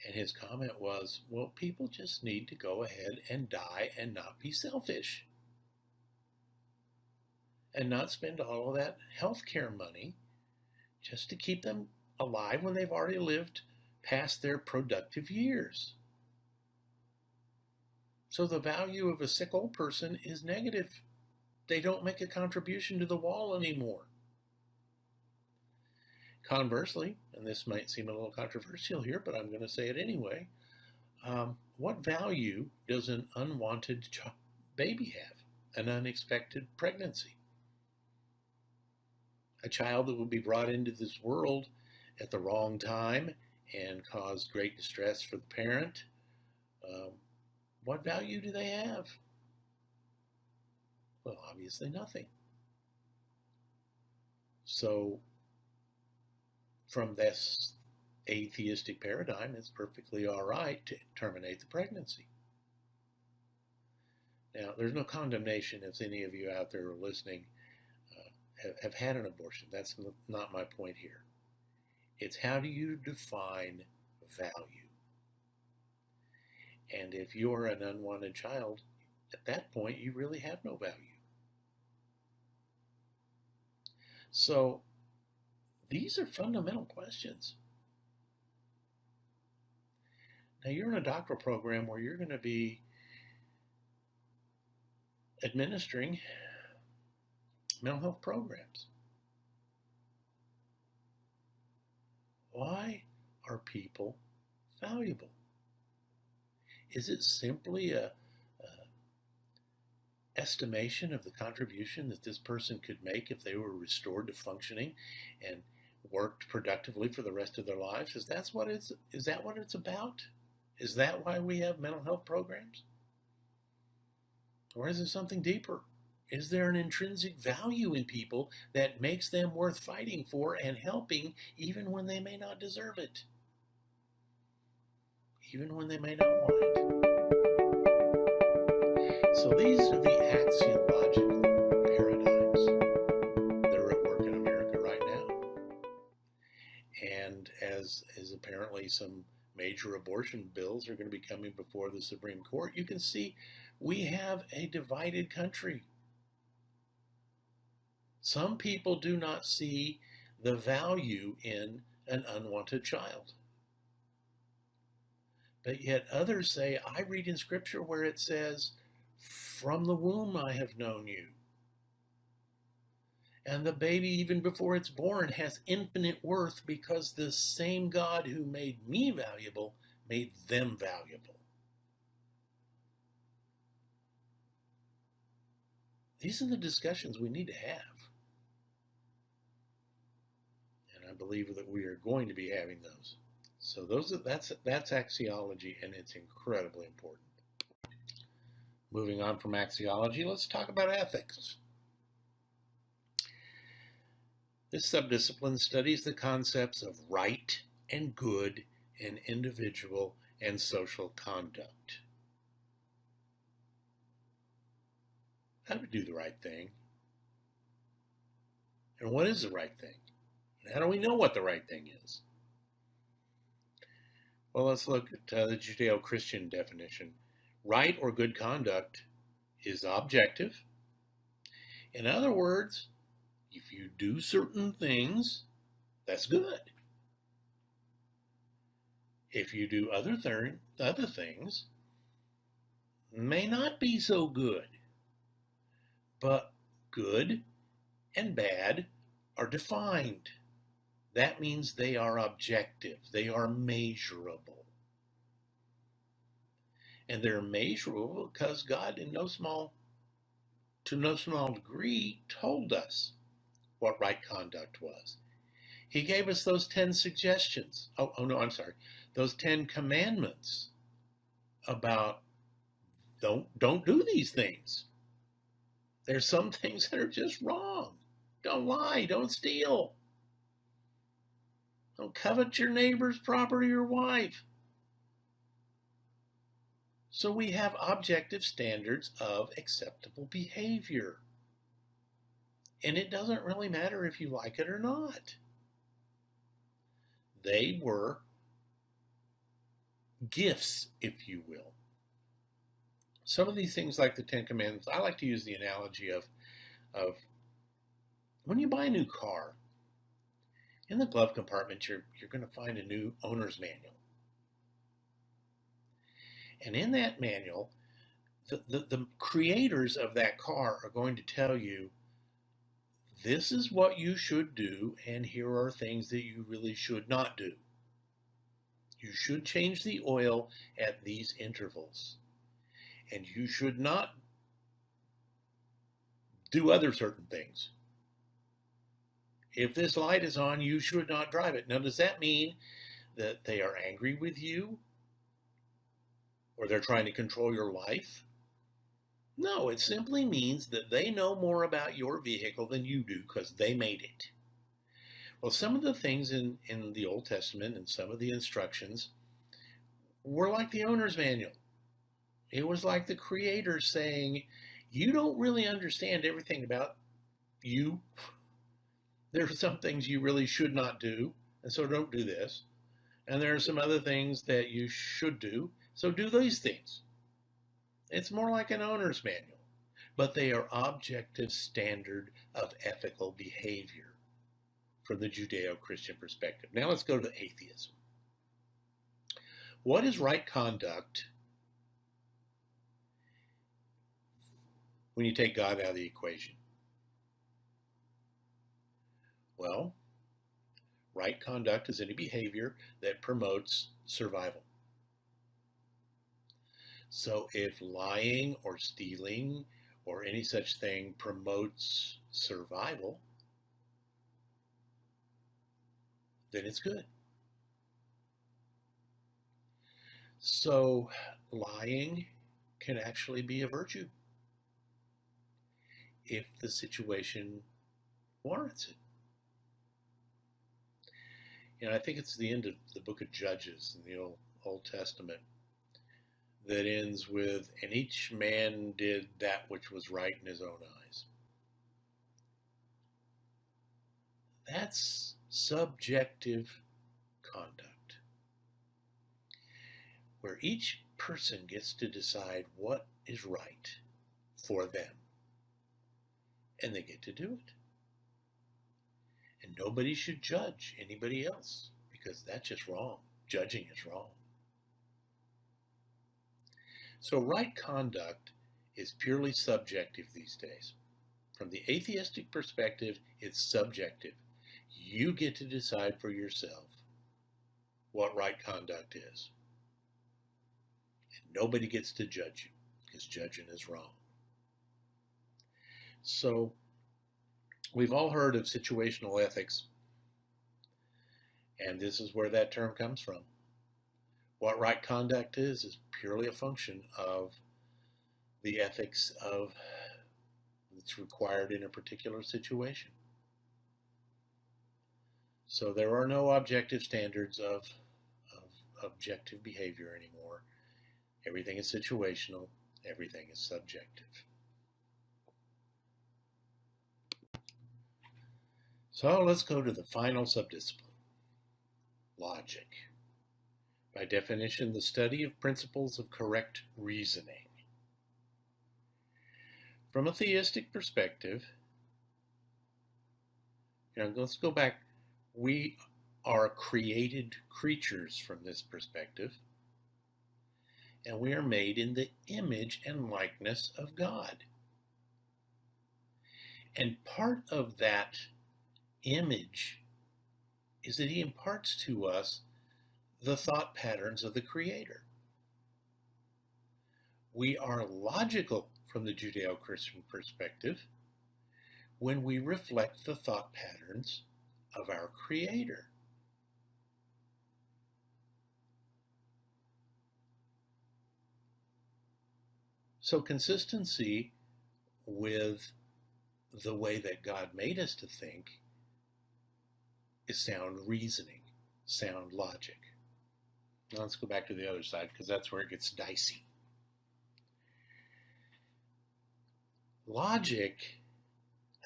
And his comment was, well, people just need to go ahead and die and not be selfish. And not spend all of that health care money just to keep them alive when they've already lived past their productive years. So the value of a sick old person is negative. They don't make a contribution to the wall anymore. Conversely, and this might seem a little controversial here, but I'm going to say it anyway, what value does an unwanted baby have? An unexpected pregnancy? A child that would be brought into this world at the wrong time and cause great distress for the parent. What value do they have? Well, obviously nothing. So, from this atheistic paradigm, it's perfectly all right to terminate the pregnancy. Now, there's no condemnation if any of you out there are listening have had an abortion. That's not my point here. It's how do you define value? And if you're an unwanted child, at that point, you really have no value. So these are fundamental questions. Now, you're in a doctoral program where you're going to be administering mental health programs. Why are people valuable? Is it simply a estimation of the contribution that this person could make if they were restored to functioning and worked productively for the rest of their lives? Is that what it's about? Is that why we have mental health programs? Or is it something deeper? Is there an intrinsic value in people that makes them worth fighting for and helping even when they may not deserve it? Even when they may not want it? So these are the axiological paradigms that are at work in America right now. And as apparently some major abortion bills are going to be coming before the Supreme Court, you can see we have a divided country. Some people do not see the value in an unwanted child. But yet others say, I read in Scripture where it says, from the womb I have known you. And the baby, even before it's born, has infinite worth because the same God who made me valuable made them valuable. These are the discussions we need to have. And I believe that we are going to be having those. So that's axiology, and it's incredibly important. Moving on from axiology, let's talk about ethics. This subdiscipline studies the concepts of right and good in individual and social conduct. How do we do the right thing? And what is the right thing? And how do we know what the right thing is? Well, let's look at the Judeo-Christian definition. Right or good conduct is objective. In other words, if you do certain things, that's good. If you do other things, may not be so good. But good and bad are defined. That means they are objective. They are measurable. And they're measurable because God, to no small degree, told us what right conduct was. He gave us those 10 suggestions. Those 10 commandments about don't do these things. There's some things that are just wrong. Don't lie. Don't steal. Don't covet your neighbor's property or wife. So we have objective standards of acceptable behavior. And it doesn't really matter if you like it or not. They were gifts, if you will. Some of these things, like the 10 Commandments, I like to use the analogy of when you buy a new car, in the glove compartment, you're going to find a new owner's manual. And in that manual, the creators of that car are going to tell you, this is what you should do, and here are things that you really should not do. You should change the oil at these intervals. And you should not do other certain things. If this light is on, you should not drive it. Now, does that mean that they are angry with you? Or they're trying to control your life? No, it simply means that they know more about your vehicle than you do because they made it. Well, some of the things in the Old Testament and some of the instructions were like the owner's manual. It was like the Creator saying, you don't really understand everything about you. There are some things you really should not do, and so don't do this. And there are some other things that you should do, So do these things. It's more like an owner's manual, but they are objective standard of ethical behavior from the Judeo-Christian perspective. Now let's go to atheism. What is right conduct when you take God out of the equation? Well, right conduct is any behavior that promotes survival. So if lying or stealing or any such thing promotes survival, then it's good. So lying can actually be a virtue if the situation warrants it. I think it's the end of the book of Judges in the Old Testament that ends with, and each man did that which was right in his own eyes. That's subjective conduct, where each person gets to decide what is right for them, and they get to do it. And nobody should judge anybody else, because that's just wrong. Judging is wrong. So right conduct is purely subjective these days. From the atheistic perspective, it's subjective. You get to decide for yourself what right conduct is. And nobody gets to judge you, because judging is wrong. So we've all heard of situational ethics, and this is where that term comes from. What right conduct is purely a function of the ethics of that's required in a particular situation. So there are no objective standards of objective behavior anymore. Everything is situational. Everything is subjective. So let's go to the final subdiscipline, logic. By definition, the study of principles of correct reasoning. From a theistic perspective, let's go back. We are created creatures from this perspective, and we are made in the image and likeness of God. And part of that image is that he imparts to us the thought patterns of the Creator. We are logical from the Judeo-Christian perspective when we reflect the thought patterns of our Creator. So consistency with the way that God made us to think is sound reasoning, sound logic. Now let's go back to the other side, because that's where it gets dicey. Logic,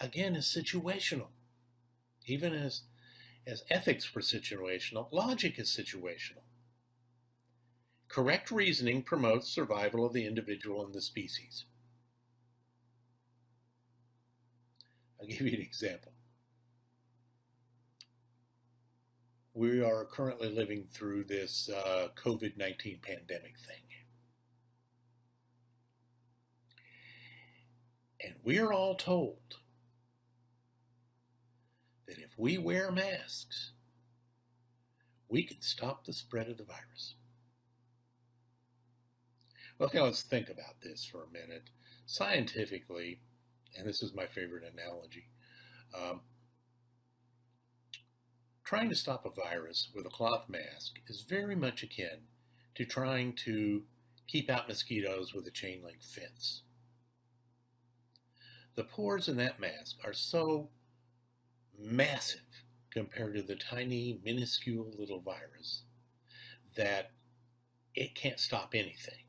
again, is situational. Even as ethics were situational, logic is situational. Correct reasoning promotes survival of the individual and the species. I'll give you an example. We are currently living through this COVID-19 pandemic thing. And we're all told that if we wear masks, we can stop the spread of the virus. Okay, let's think about this for a minute. Scientifically, and this is my favorite analogy, trying to stop a virus with a cloth mask is very much akin to trying to keep out mosquitoes with a chain link fence. The pores in that mask are so massive compared to the tiny, minuscule little virus that it can't stop anything.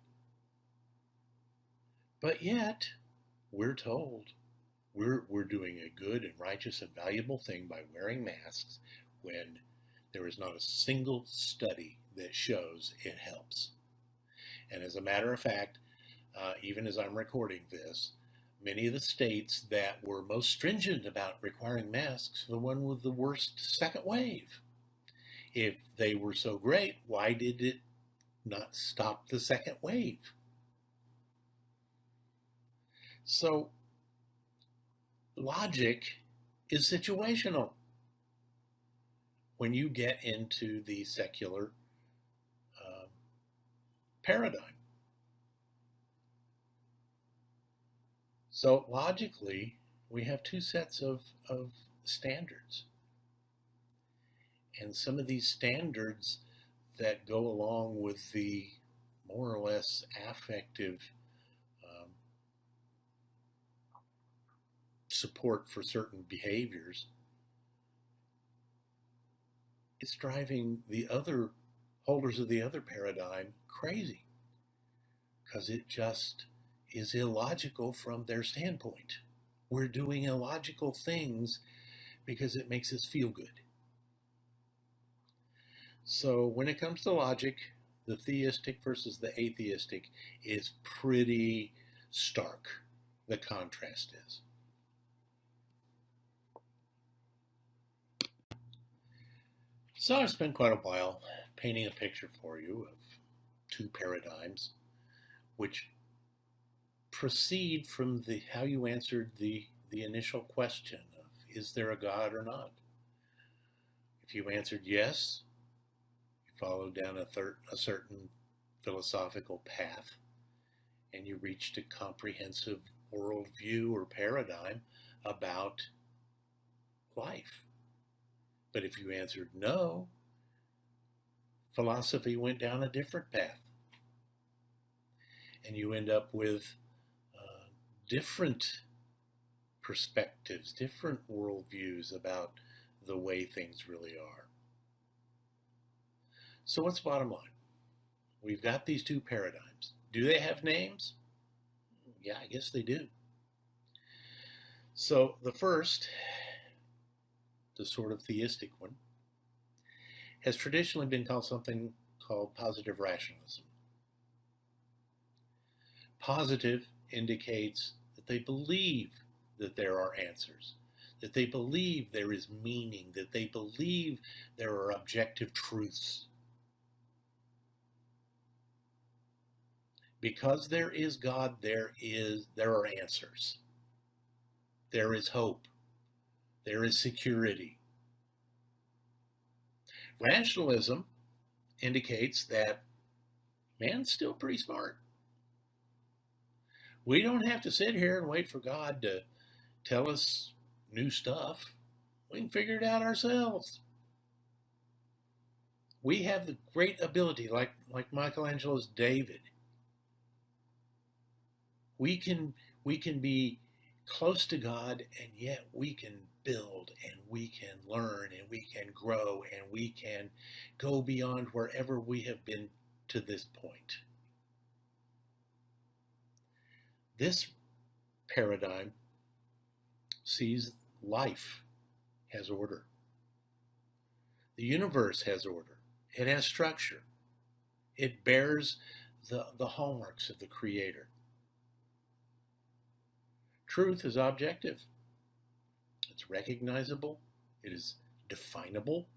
But yet, we're told we're doing a good and righteous and valuable thing by wearing masks when there is not a single study that shows it helps. And as a matter of fact, even as I'm recording this, many of the states that were most stringent about requiring masks are the one with the worst second wave. If they were so great, why did it not stop the second wave? So logic is situational when you get into the secular paradigm. So logically, we have two sets of standards. And some of these standards that go along with the more or less affective support for certain behaviors, it's driving the other holders of the other paradigm crazy because it just is illogical from their standpoint. We're doing illogical things because it makes us feel good. So when it comes to logic, the theistic versus the atheistic is pretty stark. The contrast is. So I've spent quite a while painting a picture for you of two paradigms which proceed from how you answered the initial question of, is there a God or not? If you answered yes, you followed down a certain philosophical path and you reached a comprehensive worldview or paradigm about life. But if you answered no, philosophy went down a different path. And you end up with different perspectives, different worldviews about the way things really are. So what's the bottom line? We've got these two paradigms. Do they have names? Yeah, I guess they do. So the first, the sort of theistic one, has traditionally been called something called positive rationalism. Positive indicates that they believe that there are answers, that they believe there is meaning, that they believe there are objective truths. Because there is God, there are answers. There is hope. There is security. Rationalism indicates that man's still pretty smart. We don't have to sit here and wait for God to tell us new stuff. We can figure it out ourselves. We have the great ability, like Michelangelo's David. We can be close to God, and yet we can build, and we can learn, and we can grow, and we can go beyond wherever we have been to this point. This paradigm sees life has order. The universe has order. It has structure. It bears the hallmarks of the Creator. Truth is objective. It's recognizable. It is definable.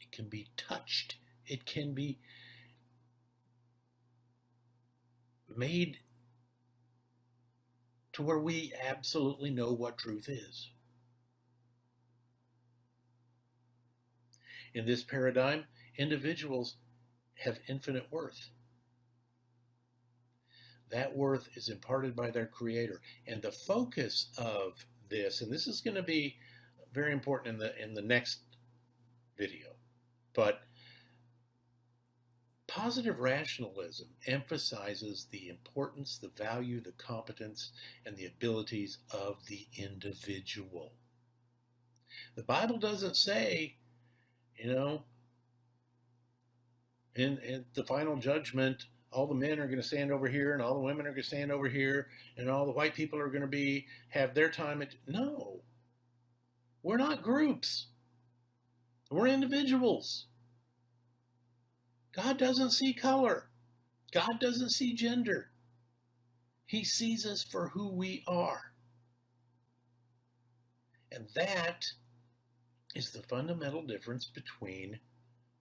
It can be touched. It can be made to where we absolutely know what truth is. In this paradigm, individuals have infinite worth. That worth is imparted by their Creator. And the focus of this, and this is going to be very important in the next video, but positive rationalism emphasizes the importance, the value, the competence, and the abilities of the individual. The Bible doesn't say, in the final judgment, all the men are going to stand over here and all the women are going to stand over here and all the white people are going to have their time. No, we're not groups. We're individuals. God doesn't see color. God doesn't see gender. He sees us for who we are. And that is the fundamental difference between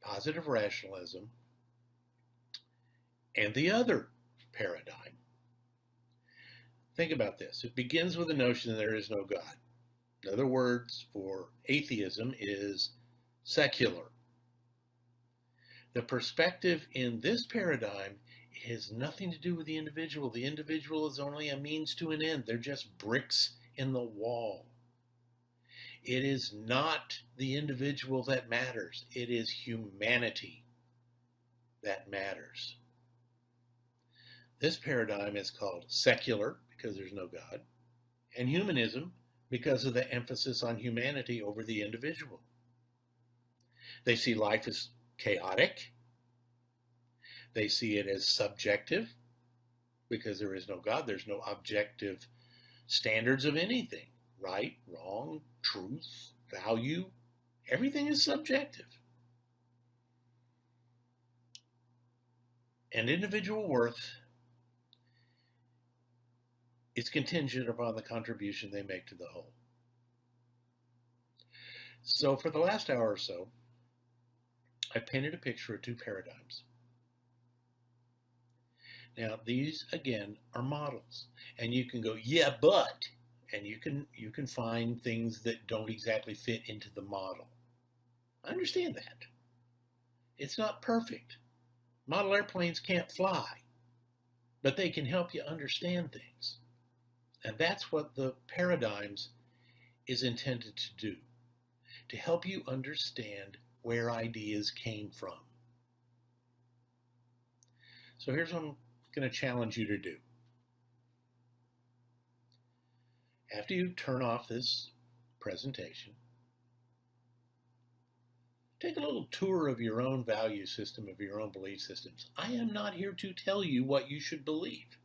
positive rationalism and the other paradigm. Think about this. It begins with the notion that there is no God. Another word for atheism is secular. The perspective in this paradigm has nothing to do with the individual. The individual is only a means to an end. They're just bricks in the wall. It is not the individual that matters. It is humanity that matters. This paradigm is called secular because there's no God, and humanism because of the emphasis on humanity over the individual. They see life as chaotic. They see it as subjective because there is no God. There's no objective standards of anything. Right, wrong, truth, value. Everything is subjective. And individual worth is contingent upon the contribution they make to the whole. So for the last hour or so, I painted a picture of two paradigms. Now, these, again, are models. And you can go, yeah, but, and you can find things that don't exactly fit into the model. I understand that. It's not perfect. Model airplanes can't fly, but they can help you understand things. And that's what the paradigms is intended to do, to help you understand where ideas came from. So here's what I'm going to challenge you to do. After you turn off this presentation, take a little tour of your own value system, of your own belief systems. I am not here to tell you what you should believe.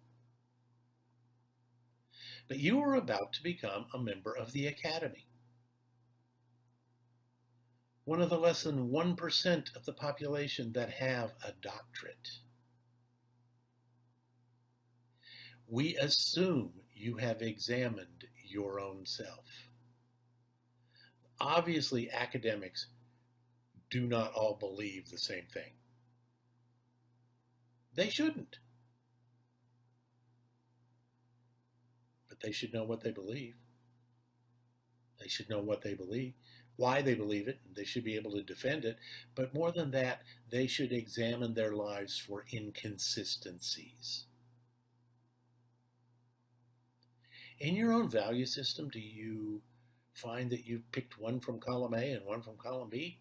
But you are about to become a member of the Academy. One of the less than 1% of the population that have a doctorate. We assume you have examined your own self. Obviously, academics do not all believe the same thing. They shouldn't. But they should know what they believe. They should know what they believe, why they believe it, and they should be able to defend it. But more than that, they should examine their lives for inconsistencies. In your own value system, do you find that you've picked one from column A and one from column B?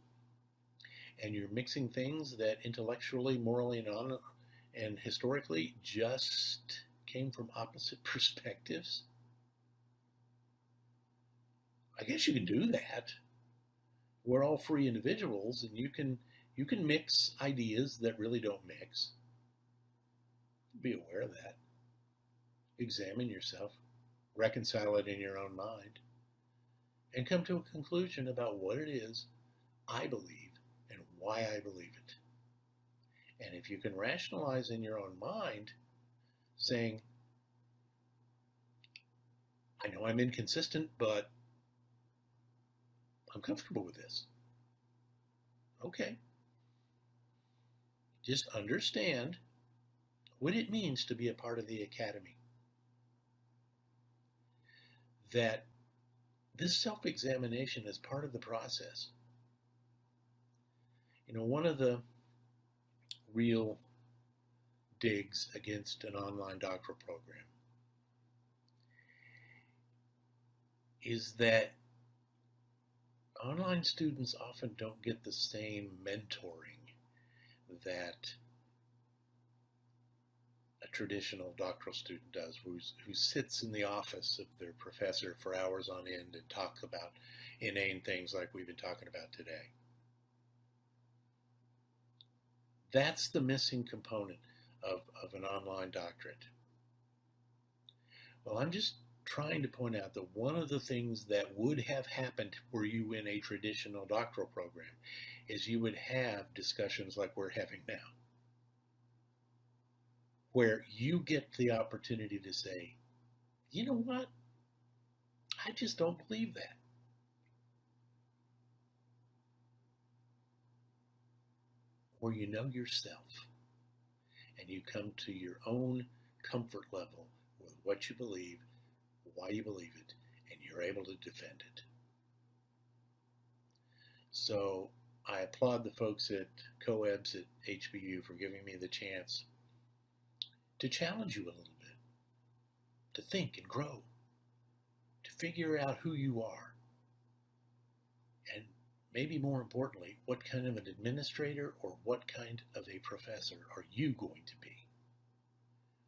And you're mixing things that intellectually, morally, and historically just came from opposite perspectives? I guess you can do that. We're all free individuals, and you can mix ideas that really don't mix. Be aware of that. Examine yourself. Reconcile it in your own mind. And come to a conclusion about what it is I believe and why I believe it. And if you can rationalize in your own mind, saying, I know I'm inconsistent, but I'm comfortable with this. Okay. Just understand what it means to be a part of the Academy. That this self-examination is part of the process. You know, one of the real digs against an online doctoral program is that online students often don't get the same mentoring that a traditional doctoral student does, who sits in the office of their professor for hours on end and talk about inane things like we've been talking about today. That's the missing component of an online doctorate. Well, I'm just trying to point out that one of the things that would have happened were you in a traditional doctoral program is you would have discussions like we're having now. where you get the opportunity to say, you know what? I just don't believe that. Or you know yourself and you come to your own comfort level with what you believe, why you believe it, and you're able to defend it. So I applaud the folks at COEBS at HBU for giving me the chance to challenge you a little bit, to think and grow, to figure out who you are, and maybe more importantly, what kind of an administrator or what kind of a professor are you going to be?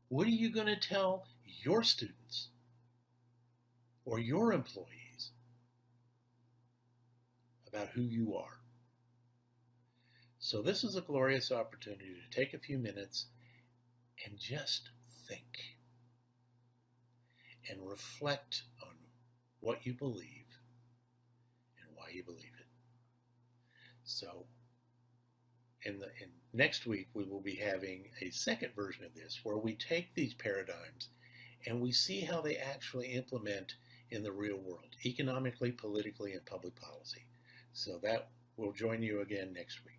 What are you going to tell your students or your employees about who you are? So this is a glorious opportunity to take a few minutes and just think and reflect on what you believe and why you believe it. So in next week, we will be having a second version of this where we take these paradigms and we see how they actually implement in the real world, economically, politically, and public policy. So that will join you again next week.